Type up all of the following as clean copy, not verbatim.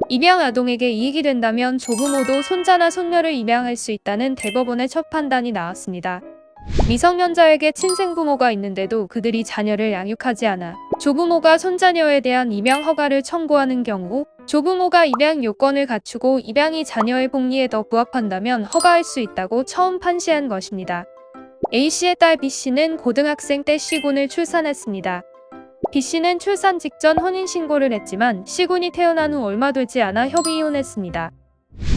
입양 아동에게 이익이 된다면 조부모도 손자나 손녀를 입양할 수 있다는 대법원의 첫 판단이 나왔습니다. 미성년자에게 친생부모가 있는데도 그들이 자녀를 양육하지 않아 조부모가 손자녀에 대한 입양 허가를 청구하는 경우 조부모가 입양 요건을 갖추고 입양이 자녀의 복리에 더 부합한다면 허가할 수 있다고 처음 판시한 것입니다. A씨의 딸 B씨는 고등학생 때 C군을 출산했습니다. B씨는 출산 직전 혼인신고를 했지만 C군이 태어난 후 얼마 되지 않아 협의 이혼했습니다.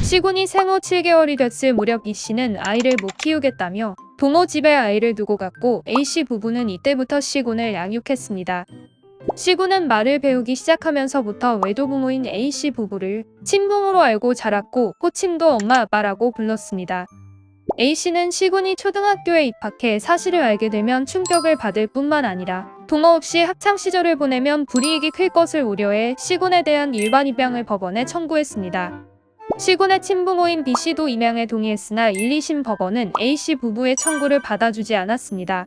C군이 생후 7개월이 됐을 무렵 B씨는 아이를 못 키우겠다며 부모 집에 아이를 두고 갔고 A씨 부부는 이때부터 C군을 양육했습니다. C군은 말을 배우기 시작하면서부터 외도부모인 A씨 부부를 친부모로 알고 자랐고 호칭도 엄마 아빠라고 불렀습니다. A씨는 C군이 초등학교에 입학해 사실을 알게 되면 충격을 받을 뿐만 아니라 부모 없이 학창시절을 보내면 불이익이 클 것을 우려해 C군에 대한 일반 입양을 법원에 청구했습니다. C군의 친부모인 B씨도 입양에 동의했으나 1, 2심 법원은 A씨 부부의 청구를 받아주지 않았습니다.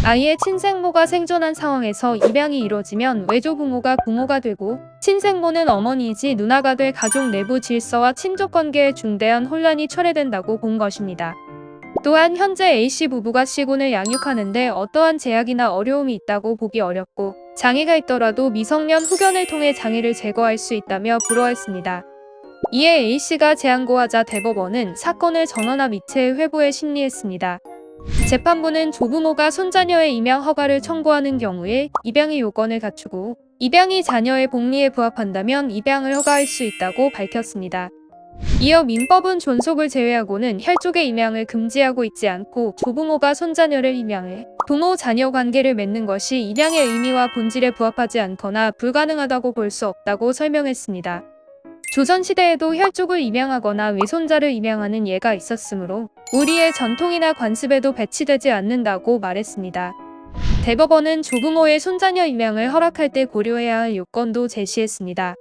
아이의 친생모가 생존한 상황에서 입양이 이뤄지면 외조부모가 부모가 되고 친생모는 어머니이지 누나가 될 가족 내부 질서와 친족관계에 중대한 혼란이 초래된다고 본 것입니다. 또한 현재 A씨 부부가 C군을 양육하는데 어떠한 제약이나 어려움이 있다고 보기 어렵고 장애가 있더라도 미성년 후견을 통해 장애를 제거할 수 있다며 불허했습니다. 이에 A씨가 재항고하자 대법원은 사건을 전원합 이체의 회부에 심리했습니다. 재판부는 조부모가 손자녀의 입양 허가를 청구하는 경우에 입양의 요건을 갖추고 입양이 자녀의 복리에 부합한다면 입양을 허가할 수 있다고 밝혔습니다. 이어 민법은 존속을 제외하고는 혈족의 입양을 금지하고 있지 않고 조부모가 손자녀를 입양해 부모-자녀 관계를 맺는 것이 입양의 의미와 본질에 부합하지 않거나 불가능하다고 볼 수 없다고 설명했습니다. 조선시대에도 혈족을 입양하거나 외손자를 입양하는 예가 있었으므로 우리의 전통이나 관습에도 배치되지 않는다고 말했습니다. 대법원은 조부모의 손자녀 입양을 허락할 때 고려해야 할 요건도 제시했습니다.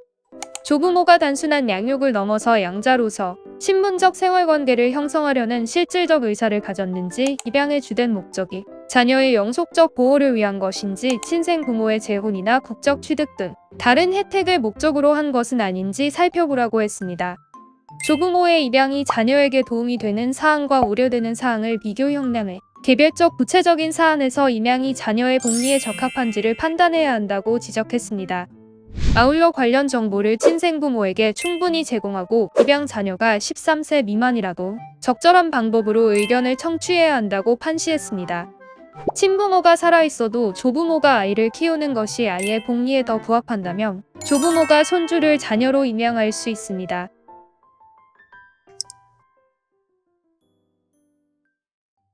조부모가 단순한 양육을 넘어서 양자로서 신분적 생활관계를 형성하려는 실질적 의사를 가졌는지, 입양의 주된 목적이 자녀의 영속적 보호를 위한 것인지, 친생부모의 재혼이나 국적 취득 등 다른 혜택을 목적으로 한 것은 아닌지 살펴보라고 했습니다. 조부모의 입양이 자녀에게 도움이 되는 사항과 우려되는 사항을 비교 형량해 개별적 구체적인 사안에서 입양이 자녀의 복리에 적합한지를 판단해야 한다고 지적했습니다. 아울러 관련 정보를 친생부모에게 충분히 제공하고 입양 자녀가 13세 미만이라도 적절한 방법으로 의견을 청취해야 한다고 판시했습니다. 친부모가 살아있어도 조부모가 아이를 키우는 것이 아이의 복리에 더 부합한다면 조부모가 손주를 자녀로 입양할 수 있습니다.